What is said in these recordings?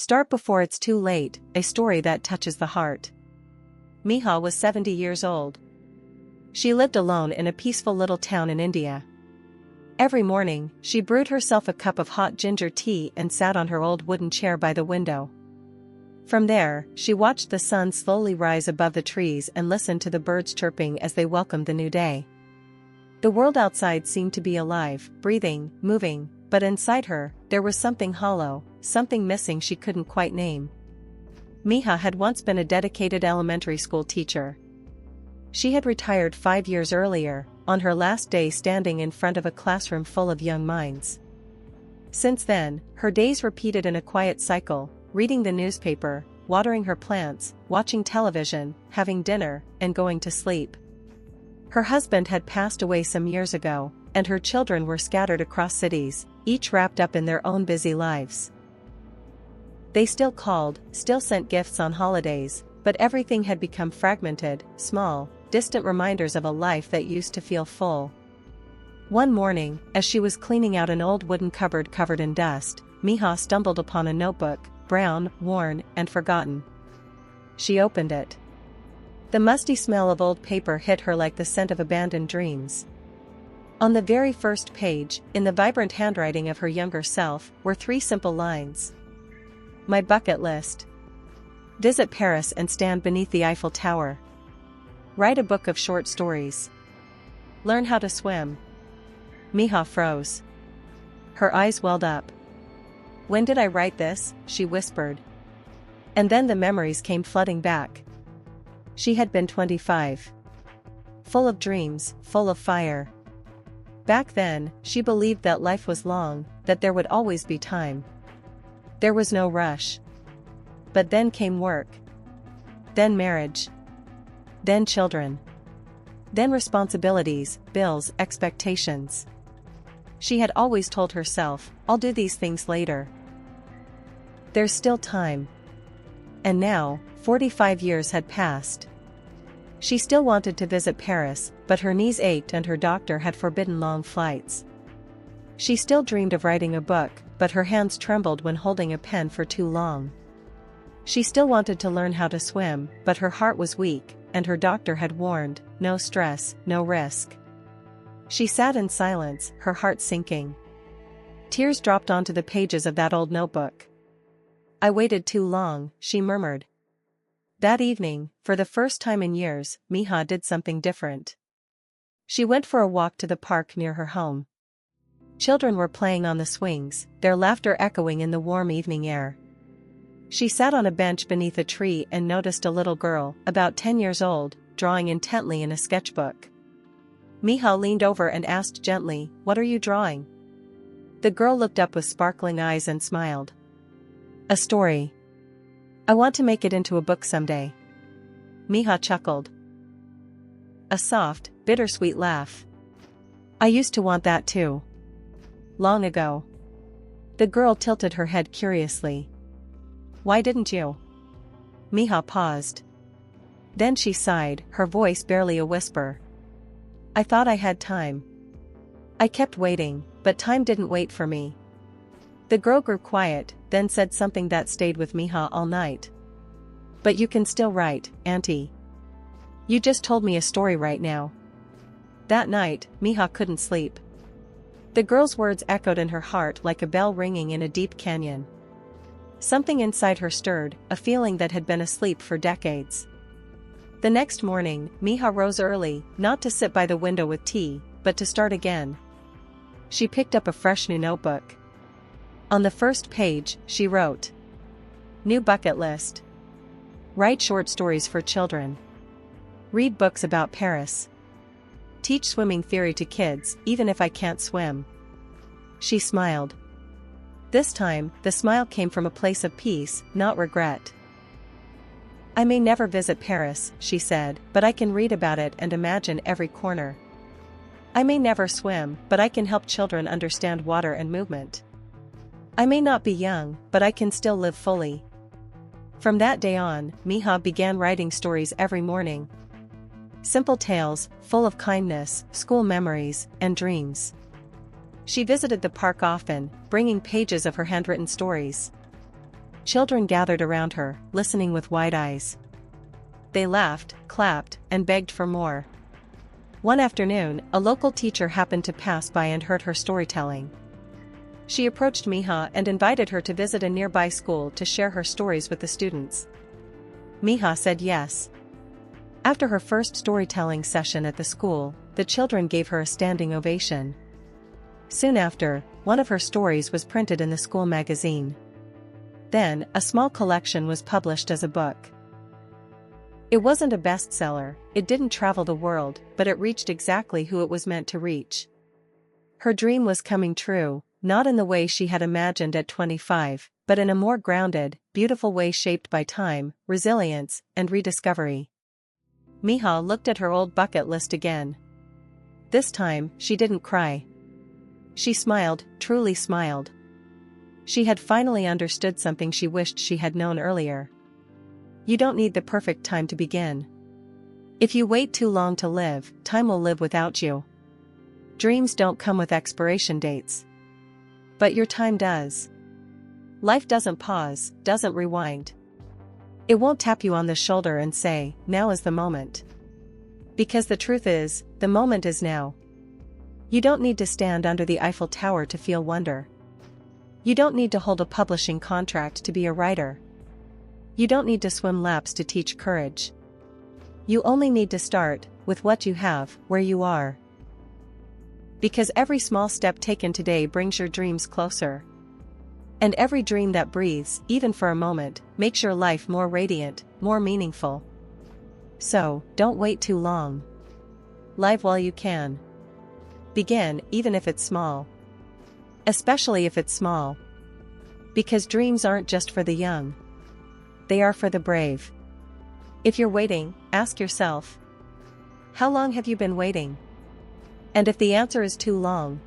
Start before it's too late, a story that touches the heart. Miha was 70 years old. She lived alone in a peaceful little town in India. Every morning, she brewed herself a cup of hot ginger tea and sat on her old wooden chair by the window. From there, she watched the sun slowly rise above the trees and listened to the birds chirping as they welcomed the new day. The world outside seemed to be alive, breathing, moving, but inside her, there was something hollow, something missing she couldn't quite name. Miha had once been a dedicated elementary school teacher. She had retired 5 years earlier, on her last day standing in front of a classroom full of young minds. Since then, her days repeated in a quiet cycle, reading the newspaper, watering her plants, watching television, having dinner, and going to sleep. Her husband had passed away some years ago, and her children were scattered across cities, each wrapped up in their own busy lives. They still called, still sent gifts on holidays, but everything had become fragmented, small, distant reminders of a life that used to feel full. One morning, as she was cleaning out an old wooden cupboard covered in dust, Miha stumbled upon a notebook, brown, worn, and forgotten. She opened it. The musty smell of old paper hit her like the scent of abandoned dreams. On the very first page, in the vibrant handwriting of her younger self, were 3 simple lines. My bucket list. Visit Paris and stand beneath the Eiffel Tower. Write a book of short stories. Learn how to swim. Miha froze. Her eyes welled up. When did I write this? She whispered. And then the memories came flooding back. She had been 25. Full of dreams, full of fire. Back then, she believed that life was long, that there would always be time. There was no rush. But then came work. Then marriage. Then children. Then responsibilities, bills, expectations. She had always told herself, I'll do these things later. There's still time. And now, 45 years had passed. She still wanted to visit Paris, but her knees ached and her doctor had forbidden long flights. She still dreamed of writing a book, but her hands trembled when holding a pen for too long. She still wanted to learn how to swim, but her heart was weak, and her doctor had warned, no stress, no risk. She sat in silence, her heart sinking. Tears dropped onto the pages of that old notebook. I waited too long, she murmured. That evening, for the first time in years, Miha did something different. She went for a walk to the park near her home. Children were playing on the swings, their laughter echoing in the warm evening air. She sat on a bench beneath a tree and noticed a little girl, about 10 years old, drawing intently in a sketchbook. Miha leaned over and asked gently, What are you drawing? The girl looked up with sparkling eyes and smiled. A story. I want to make it into a book someday. Miha chuckled. A soft, bittersweet laugh. I used to want that too. Long ago. The girl tilted her head curiously. Why didn't you? Miha paused. Then she sighed, her voice barely a whisper. I thought I had time. I kept waiting, but time didn't wait for me. The girl grew quiet, then said something that stayed with Miha all night. But you can still write, Auntie. You just told me a story right now. That night, Miha couldn't sleep. The girl's words echoed in her heart like a bell ringing in a deep canyon. Something inside her stirred, a feeling that had been asleep for decades. The next morning, Miha rose early, not to sit by the window with tea, but to start again. She picked up a fresh new notebook. On the first page, she wrote, New bucket list. Write short stories for children. Read books about Paris. Teach swimming theory to kids, even if I can't swim. She smiled. This time, the smile came from a place of peace, not regret. I may never visit Paris, she said, but I can read about it and imagine every corner. I may never swim, but I can help children understand water and movement. I may not be young, but I can still live fully. From that day on, Miha began writing stories every morning. Simple tales, full of kindness, school memories, and dreams. She visited the park often, bringing pages of her handwritten stories. Children gathered around her, listening with wide eyes. They laughed, clapped, and begged for more. One afternoon, a local teacher happened to pass by and heard her storytelling. She approached Miha and invited her to visit a nearby school to share her stories with the students. Miha said yes. After her first storytelling session at the school, the children gave her a standing ovation. Soon after, one of her stories was printed in the school magazine. Then, a small collection was published as a book. It wasn't a bestseller, it didn't travel the world, but it reached exactly who it was meant to reach. Her dream was coming true, not in the way she had imagined at 25, but in a more grounded, beautiful way shaped by time, resilience, and rediscovery. Miha looked at her old bucket list again. This time, she didn't cry. She smiled, truly smiled. She had finally understood something she wished she had known earlier. You don't need the perfect time to begin. If you wait too long to live, time will live without you. Dreams don't come with expiration dates. But your time does. Life doesn't pause, doesn't rewind. It won't tap you on the shoulder and say, now is the moment. Because the truth is, the moment is now. You don't need to stand under the Eiffel Tower to feel wonder. You don't need to hold a publishing contract to be a writer. You don't need to swim laps to teach courage. You only need to start, with what you have, where you are. Because every small step taken today brings your dreams closer. And every dream that breathes, even for a moment, makes your life more radiant, more meaningful. So, don't wait too long. Live while you can. Begin, even if it's small. Especially if it's small. Because dreams aren't just for the young. They are for the brave. If you're waiting, ask yourself, how long have you been waiting? And if the answer is too long,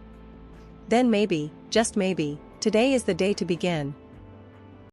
then maybe, just maybe, today is the day to begin.